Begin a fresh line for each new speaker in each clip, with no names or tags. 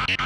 Hey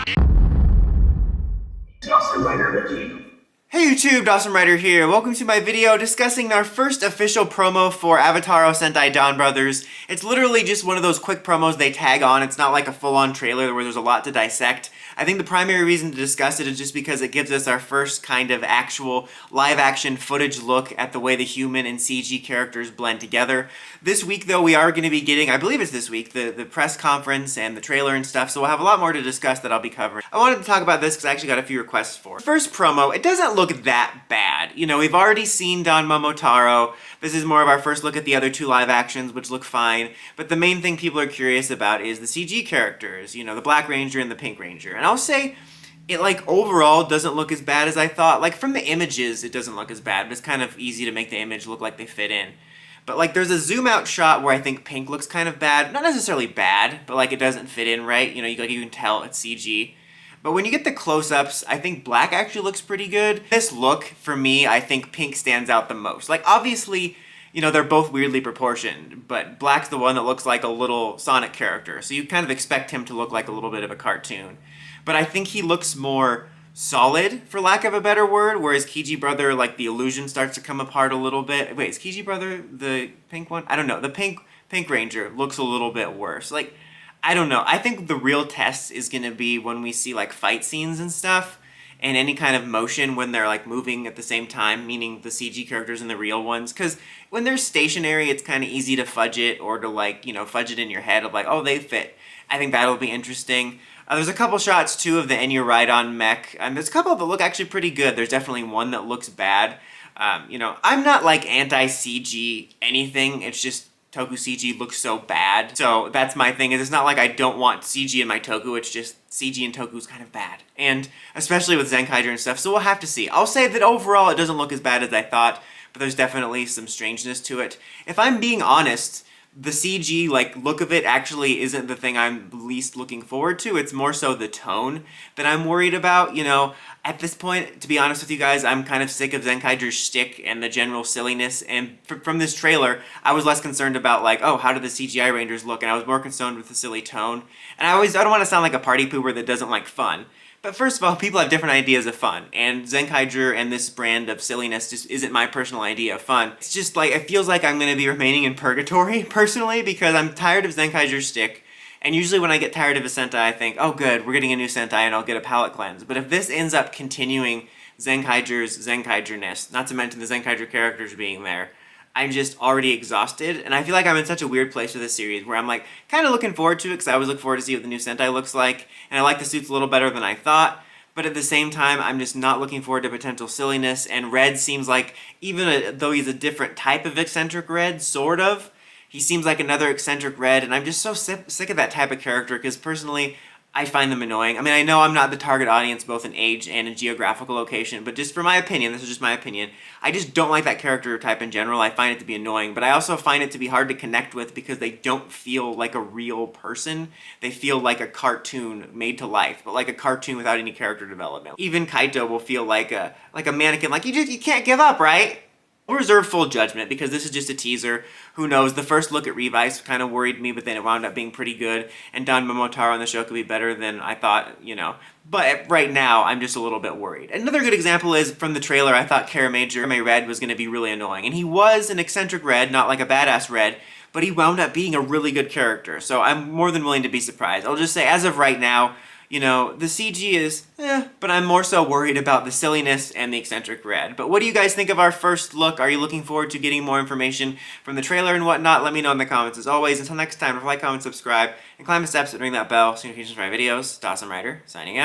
YouTube, DonRothers here. Welcome to my video discussing our first official promo for Avataro Sentai DonBrothers. It's literally just one of those quick promos they tag on. It's not like a full-on trailer where there's a lot to dissect. I think the primary reason to discuss it is just because it gives us our first kind of actual live-action footage look at the way the human and CG characters blend together. This week, though, we are going to be getting, I believe it's this week, the press conference and the trailer and stuff, so we'll have a lot more to discuss that I'll be covering. I wanted to talk about this because I actually got a few requests for it. First promo, it doesn't look that bad. You know, we've already seen Don Momotaro. This is more of our first look at the other two live actions, which look fine, but the main thing people are curious about is the CG characters, you know, the Black Ranger and the Pink Ranger. And I'll say, it like overall doesn't look as bad as I thought. Like from the images, it doesn't look as bad, but it's kind of easy to make the image look like they fit in. But like there's a zoom out shot where I think Pink looks kind of bad. Not necessarily bad, but like it doesn't fit in right. You know, you can tell it's CG. But when you get the close-ups, I think Black actually looks pretty good. This look, for me, I think Pink stands out the most. Like obviously, you know, they're both weirdly proportioned, but Black's the one that looks like a little Sonic character. So you kind of expect him to look like a little bit of a cartoon. But I think he looks more solid, for lack of a better word, whereas Kiji Brother, like, the illusion starts to come apart a little bit. Wait, is Kiji Brother the pink one? I don't know. The Pink Ranger looks a little bit worse. Like, I don't know. I think the real test is going to be when we see, like, fight scenes and stuff, and any kind of motion when they're, like, moving at the same time, meaning the CG characters and the real ones. Because when they're stationary, it's kind of easy to fudge it, or to, like, you know, fudge it in your head of, like, oh, they fit. I think that'll be interesting. There's a couple shots, too, of the Enya Ride-On mech, and there's a couple that look actually pretty good. There's definitely one that looks bad. You know, I'm not, like, anti-CG anything. It's just Toku CG looks so bad. So that's my thing, is it's not like I don't want CG in my Toku, it's just CG in Toku's kind of bad. And especially with Zenkaiger and stuff, so we'll have to see. I'll say that overall it doesn't look as bad as I thought, but there's definitely some strangeness to it. If I'm being honest, the CG, like, look of it actually isn't the thing I'm least looking forward to. It's more so the tone that I'm worried about. You know, at this point, to be honest with you guys, I'm kind of sick of Zenkaiger's shtick and the general silliness, and from this trailer, I was less concerned about, like, oh, how do the CGI Rangers look, and I was more concerned with the silly tone. And I don't want to sound like a party pooper that doesn't like fun. But first of all, people have different ideas of fun, and Zenkaiger and this brand of silliness just isn't my personal idea of fun. It's just like, it feels like I'm going to be remaining in purgatory, personally, because I'm tired of Zenkaiger's shtick, and usually when I get tired of a Sentai, I think, oh good, we're getting a new Sentai and I'll get a palate cleanse. But if this ends up continuing Zenkaiger's Zenkaigerness, not to mention the Zenkaiger characters being there, I'm just already exhausted, and I feel like I'm in such a weird place with this series where I'm like kind of looking forward to it because I always look forward to see what the new Sentai looks like, and I like the suits a little better than I thought, but at the same time I'm just not looking forward to potential silliness, and Red seems like, even though he's a different type of eccentric Red, sort of, he seems like another eccentric Red, and I'm just so sick of that type of character because personally I find them annoying. I mean, I know I'm not the target audience both in age and in geographical location, but just for my opinion, this is just my opinion, I just don't like that character type in general. I find it to be annoying, but I also find it to be hard to connect with because they don't feel like a real person. They feel like a cartoon made to life, but like a cartoon without any character development. Even Kaito will feel like a mannequin, like you can't give up, right? We'll reserve full judgment because this is just a teaser. Who knows? The first look at Revice kind of worried me, but then it wound up being pretty good. And Don Momotaro on the show could be better than I thought, you know. But right now, I'm just a little bit worried. Another good example is from the trailer, I thought Karame Red was going to be really annoying. And he was an eccentric Red, not like a badass Red, but he wound up being a really good character. So I'm more than willing to be surprised. I'll just say, as of right now, you know, the CG is but I'm more so worried about the silliness and the eccentric Red. But what do you guys think of our first look? Are you looking forward to getting more information from the trailer and whatnot? Let me know in the comments. As always, until next time, like, comment, subscribe, and climb the steps and ring that bell so notifications for my videos. DonRothers, signing out.